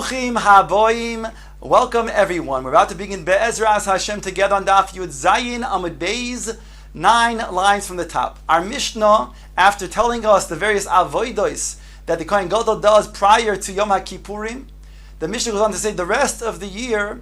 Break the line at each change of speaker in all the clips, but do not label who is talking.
Bruchim haboim. Welcome everyone. We're about to begin Be'ezras Hashem together on Daf Yud Zayin Amud Beis, 9 lines from the top. Our Mishnah, after telling us the various avodos that the Kohen Gadol does prior to Yom HaKippurim, the Mishnah goes on to say the rest of the year,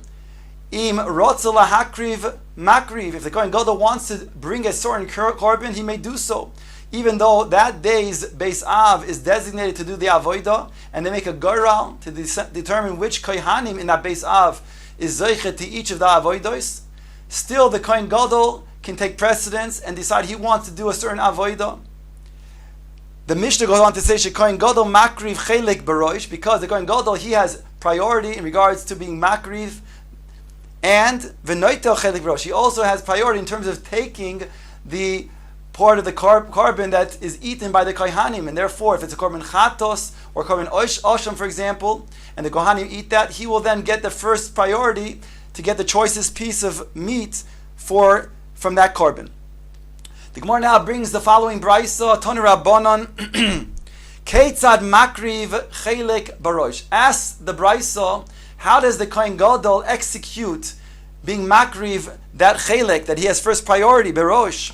im rotzel hakriv makriv. If the Kohen Gadol wants to bring a certain korban, he may do so, even though that day's Beis Av is designated to do the avodah, and they make a goral to determine which kohanim in that Beis Av is zeichet to each of the avodos. Still, the Kohen Gadol can take precedence and decide he wants to do a certain avodah. The Mishnah goes on to say, Kohen Gadol makriv chelik barosh, because the Kohen Gadol, he has priority in regards to being makriv, and v'noitel chelik barosh, he also has priority in terms of taking the part of the carbon that is eaten by the kohanim, and therefore, if it's a korban chatos or korban osham, for example, and the kohanim eat that, he will then get the first priority to get the choicest piece of meat from that carbon. The Gemara now brings the following brayso: Tonu Rabbanon, Keitzad makriv chelik barosh. Ask the brayso, how does the Kohen Gadol execute being makriv that chelik that he has first priority barosh?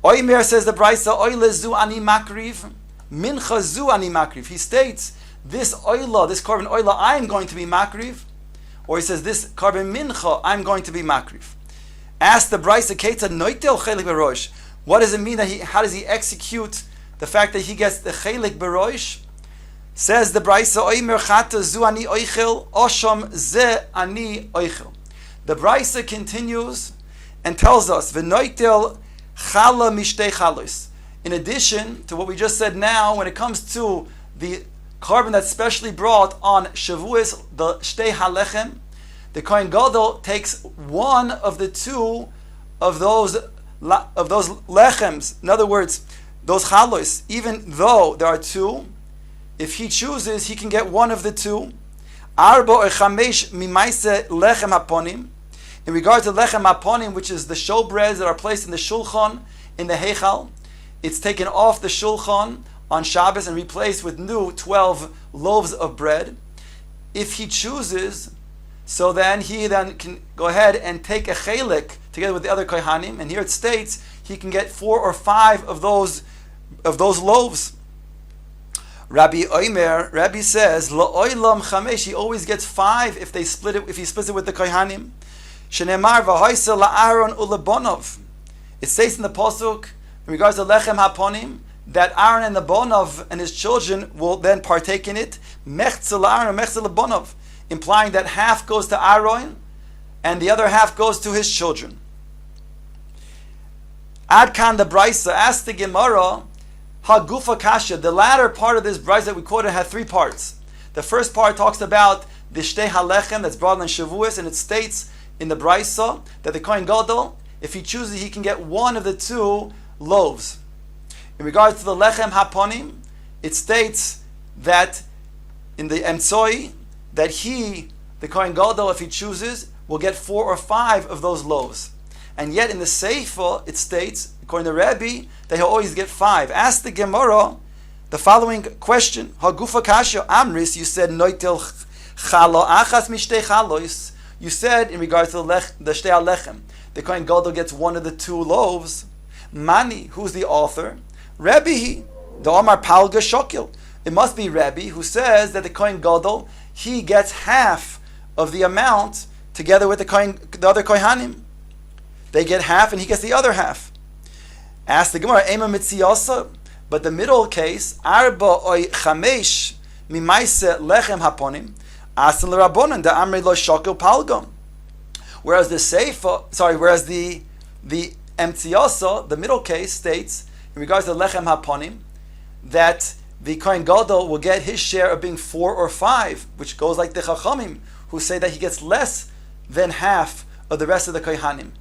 Oimer, says the brayso, oile zu ani makriv, mincha zu ani makriv. He states, this oila, this korban oila, I am going to be makriv, or he says, this korban mincha, I'm going to be makriv. Ask the brayso, Keitzad noitel chelik barosh. What does it mean that how does he execute the fact that he gets the chelik barosh? Says the brayso, oimer chata zu ani oichel, osham ze ani oichel. The brayso continues and tells us, v'noitel chala mishtei chalos. In addition to what we just said now, when it comes to the carbon that's specially brought on Shavuos, the shtei halechem, the Kohen Gadol takes one of the two of those lechems. In other words, those chalos, even though there are two, if he chooses, he can get one of the two. Arba or chamesh mimaise lechem haponim. In regard to lechem haponim, which is the showbreads that are placed in the shulchan, in the heichal, it's taken off the shulchan on Shabbos and replaced with new 12 loaves of bread. If he chooses, so then he can go ahead and take a chelik together with the other kohanim, and here it states he can get 4 or 5 of those loaves. Rabbi says, La'olam chamesh, he always gets 5 if he splits it with the kohanim. Shenemar v'hoisa la'aron ulebonov. It states in the pasuk in regards to lechem haponim that Aaron and the bonov and his children will then partake in it. Mechzel la'aron, mechzel lebonov, implying that half goes to Aaron and the other half goes to his children. Adkan the brayso, asked the Gemara, Hagufa kasha. The latter part of this brayso that we quoted had 3 parts. The first part talks about the shtei halechem that's brought on Shavuos, and it states in the brayso that the Kohen Gadol, if he chooses, he can get one of the 2 loaves. In regards to the lechem haponim, it states that in the emtsoi that the Kohen Gadol, if he chooses, will get 4 or 5 of those loaves. And yet in the Seifa, it states, according to Rebbe, that he'll always get 5. Ask the Gemara the following question. Hagufa kasha amris, you said, noitel chalo achas mishtei chalois. You said, in regards to the shtei halechem, the Kohen Gadol gets one of the 2 loaves. Mani, who's the author? Rebbe, the Omar Palga Shokil. It must be Rebbe who says that the Kohen Gadol, he gets half of the amount together with the other kohanim. They get half and he gets the other half. Ask the Gemara, Ema mitziyasa, but the middle case, Arba oy chamesh mimaise lechem haponim, asan l'rabbonon da amri lo shokil palgam. Whereas the emtziyasa, the middle case, states in regards to lechem haponim that the Kohen Gadol will get his share of being 4 or 5, which goes like the Chachamim, who say that he gets less than half of the rest of the kohanim.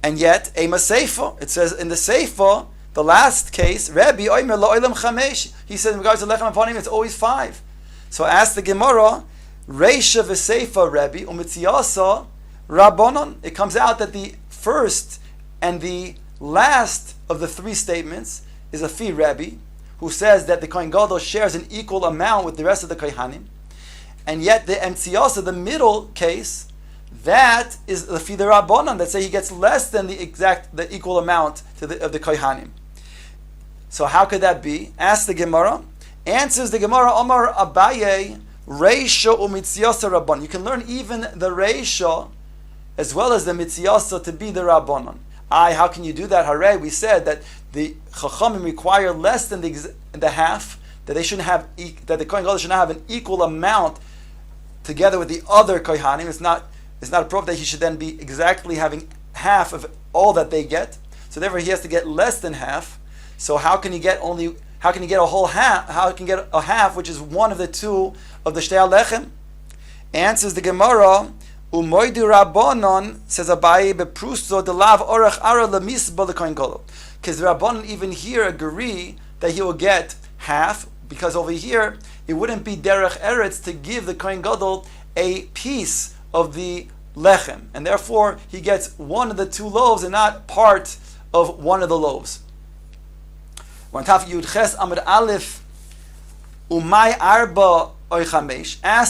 And yet, Ema Seifa, it says in the Seifa, the last case, Rebbe Oimer La'olam Chamesh, he says in regards to lechem haponim, it's always 5. So ask the Gemara, Reisha v'Seifa Rebbe u'mitziyasa Rabbanon. It comes out that the first and the last of the 3 statements is a Fi Rebbe, who says that the Kohen Gadol shares an equal amount with the rest of the Kohanim. And yet the Emtziasa, the middle case, that is the Fida Rabbanon, that say he gets less than the equal amount of the Kohanim. So how could that be? Ask the Gemara. Answers the Gemara, Omar Abaye, Reisha u'mitziasa Rabban. You can learn even the Reisha as well as the Mitziasa to be the Rabbanon. How can you do that? Hooray, we said that the Chachamim require less than the half, that they shouldn't have, that the Kohen Gadol should not have an equal amount together with the other Kohanim. It's not appropriate that he should then be exactly having half of all that they get. So therefore he has to get less than half. So how can he get a whole half? How can he get a half, which is one of the two of the Shtei HaLechem? Answers the Gemara, Umoidu Rabbanon, says Abaye, Beprusto delav orach ara lemisba lekohen gadol. Because the Rabbanon even here agree that he will get half, because over here it wouldn't be derech eretz to give the kohen gadol a piece of the lechem, and therefore he gets one of the two loaves and not part of one of the loaves. Ask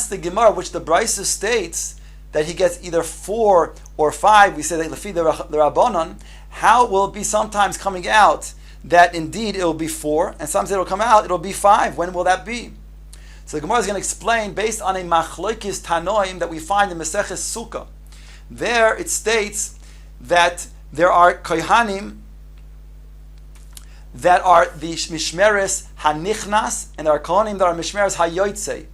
the Gemara, which the Brisa states that he gets either 4 or 5. We say that the Rabbanon. How will it be sometimes coming out that indeed it will be 4, and sometimes it will come out it will be 5? When will that be? So the Gemara is going to explain based on a machlokes tanoim that we find in Masechet Sukkah. There it states that there are kohanim that are the mishmeres hanichnas, and there are kohanim that are mishmeres hayotzei.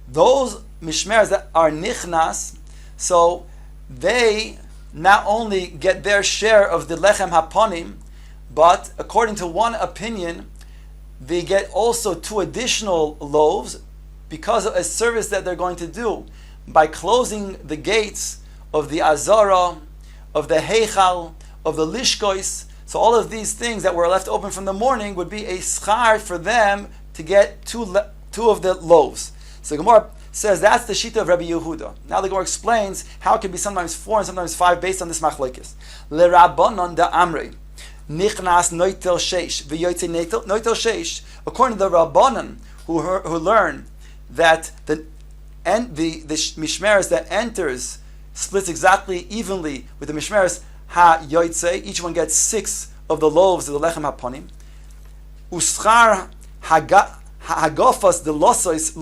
Those mishmeres that are nichnas, so they not only get their share of the lechem haponim, but according to one opinion, they get also 2 additional loaves because of a service that they're going to do by closing the gates of the Azara, of the Heichal, of the Lishkois. So all of these things that were left open from the morning would be a schar for them to get two of the loaves. So the Gemara says that's the shita of Rabbi Yehuda. Now the Gemara explains how it can be sometimes 4 and sometimes 5 based on this machlokes. Le Rabbanon da Amrei nichnas noitel sheish v'yoytze noitel sheish. According to the Rabbanon who learn that the mishmeres that enters splits exactly evenly with the mishmeres ha-yoytze. Each one gets 6 of the loaves of the lechem haponim. Uschar hagofas de losois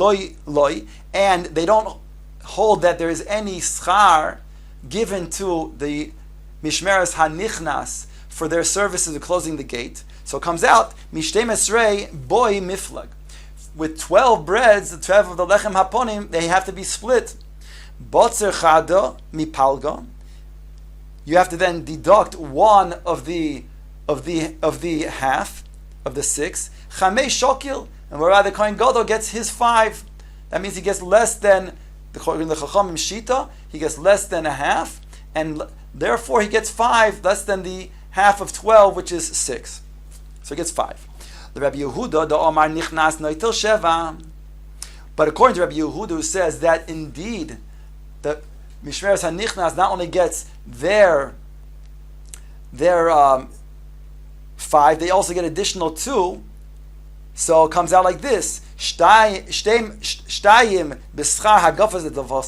loy, and they don't hold that there is any schar given to the mishmeres hanichnas for their services of closing the gate. So it comes out mishtem esrei boy miflag. With 12 breads, the 12 of the lechem haponim, they have to be split. Botzer chada mipalga. You have to then deduct one of the half of the 6. Chamei shokil, and whereas the kohen gadol gets his 5, that means he gets less than the chachamim shita. He gets less than a half, and therefore he gets 5 less than the half of 12, which is 6. So he gets 5. The Rabbi Yehuda, the Omar nichnas noitel sheva. But according to Rabbi Yehuda, who says that indeed the mishmeres hanichnas not only gets their 5, they also get additional 2. So it comes out like this: shtayim b'schar hagafas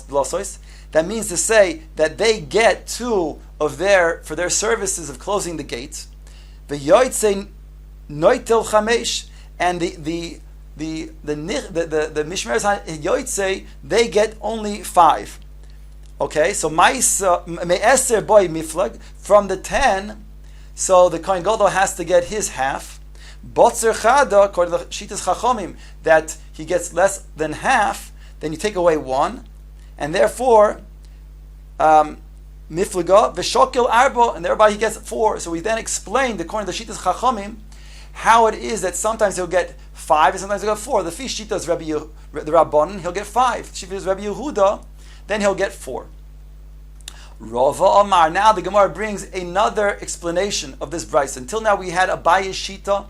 losois. That means to say that they get 2 of for their services of closing the gates. V'yoytze noitel chamesh, and the mishmeres hayoytze, they get only 5. Okay, so me'eser boy miflag, from the 10, so the kohen gadol has to get his half. Botzer chada, according to the shitas chachomim, that he gets less than half, then you take away 1, and therefore miflaga v'shokil arbo, and thereby he gets 4. So we then explained, according to the shitas chachomim, how it is that sometimes he'll get 5 and sometimes he'll get 4. The fish shita is the Rabbanon, he'll get 5. Shita is Rabbi Yehuda, then he'll get 4. Rava Omar. Now the Gemara brings another explanation of this brayso. Until now we had Abaye's shita.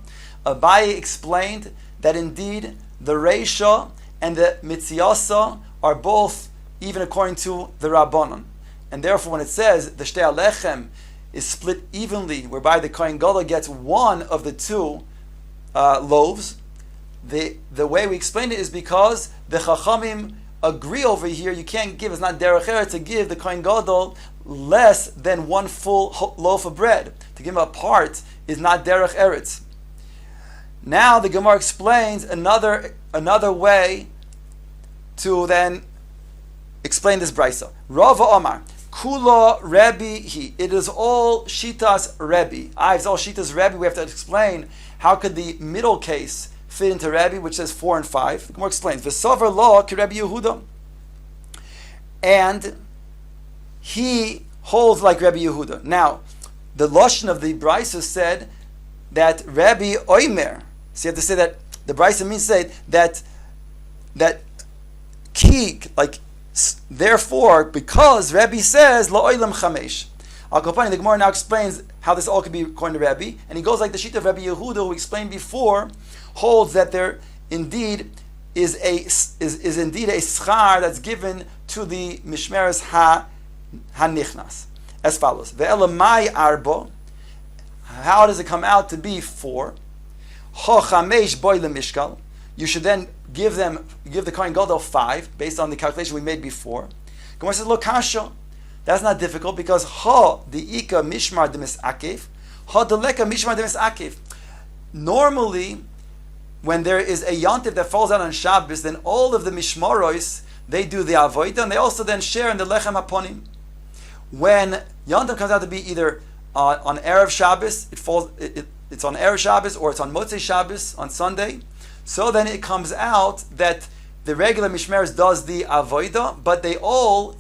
Abaye explained that indeed the Reisha and the Mitziasa are both even according to the Rabbanon. And therefore when it says the Shtei HaLechem is split evenly, whereby the Kohen Gadol gets 1 of the 2 loaves, the way we explain it is because the Chachamim agree over here. You can't give, it's not derech eretz to give the Kohen Gadol less than one full loaf of bread. To give him a part is not derech eretz. Now the Gemara explains another way to then explain this brisa. Rava Omar, Kula Rebbe He. It is all Shitas Rebbe. It's all Shitas Rebbe. We have to explain how could the middle case fit into Rebbe, which says 4 and 5. The Gemara explains, V'sover lo ki Rebbe Yehuda. And he holds like Rebbe Yehuda. Now, the Lashon of the brisa said that Rebbe Oimer. So you have to say that the brisa means say that ki, like, therefore, because Rebbe says lo oilam chamesh. Al Kopani, the Gemara now explains how this all could be according to Rebbe, and he goes like the sheet of Rebbe Yehuda, who we explained before, holds that there indeed is indeed a schar that's given to the mishmeres ha-nichnas. As follows: Ve'elamai arbo. How does it come out to be 4? Ho chamesh boy lemishkal. You should then give the Kohen Gadol 5 based on the calculation we made before. Gemara says lo kasha. That's not difficult because ha the ika mishmar de misakev, ha the leka mishmar de misakev. Normally, when there is a yontif that falls out on Shabbos, then all of the mishmaros they do the avodah and they also then share in the lechem haponim. When yontif comes out to be either on erev Shabbos, it's on erev Shabbos or it's on Motzei Shabbos on Sunday. So then it comes out that the regular mishmeres does the avodah, but they all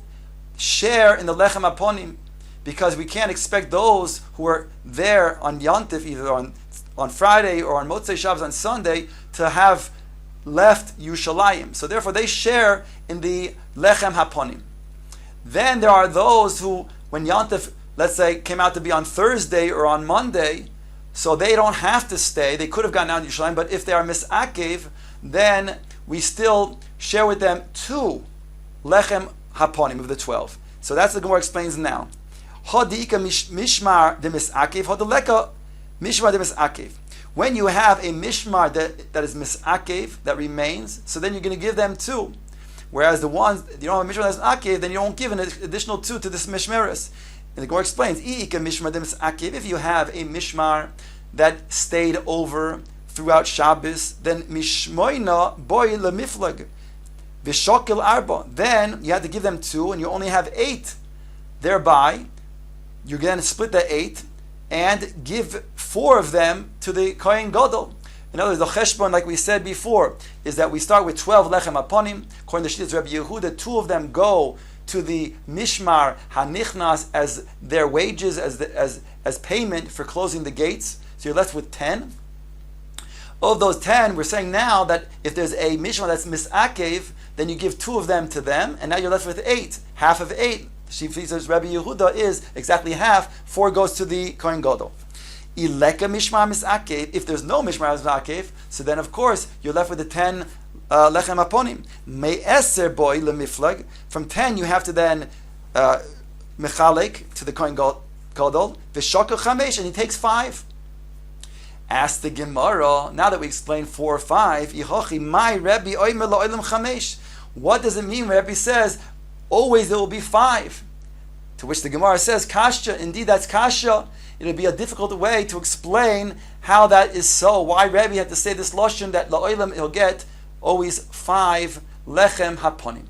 share in the lechem haponim, because we can't expect those who are there on Yontif, either on Friday or on Motzei Shabbos on Sunday, to have left Yushalayim. So therefore they share in the lechem haponim. Then there are those who, when Yontif, let's say, came out to be on Thursday or on Monday, so they don't have to stay. They could have gone down to Yerushalayim, but if they are misakev, then we still share with them 2 lechem haponim of the 12. So that's what the Gemara explains now. Hodika mishmar de misakev, hodaleka mishmar de misakev. When you have a mishmar that is misakev, that remains, so then you're going to give them 2. Whereas the ones, you don't have a mishmar that's akev, then you don't give an additional 2 to this mishmeres. And the Gemara explains, if you have a mishmar that stayed over throughout Shabbos, then mishmoina boy lemiflag v'shokil arba. Then you have to give them 2, and you only have 8. Thereby, you're going to split the 8 and give 4 of them to the Kohen Gadol. In other words, the cheshbon, like we said before, is that we start with 12 lechem haponim. According to Shittas Rebbe Yehuda, 2 of them go to the mishmar hanichnas as their wages, as payment for closing the gates. So you're left with 10. Of those 10, we're saying now that if there's a mishmar that's misakev, then you give 2 of them to them, and now you're left with 8. Half of 8. Shifizas Rebbe Yehuda is exactly half. 4 goes to the Kohen Gadol. Ileka mishmar misakev. If there's no mishmar misakev, so then of course you're left with the 10 lechem haponim. Me'eser boy lemiflag. From 10 you have to then mechalek to the Kohen Gadol. V'shokel chamesh, and he takes 5. Ask the Gemara, now that we explained 4 or 5, Yihochi my Rebbe oimer la'olam chamesh. What does it mean when Rebbe says always there will be 5? To which the Gemara says, Kasha, indeed that's Kasha. It'll be a difficult way to explain how that is so. Why Rebbe had to say this lashon that la'olam he'll get always 5 lechem haponim.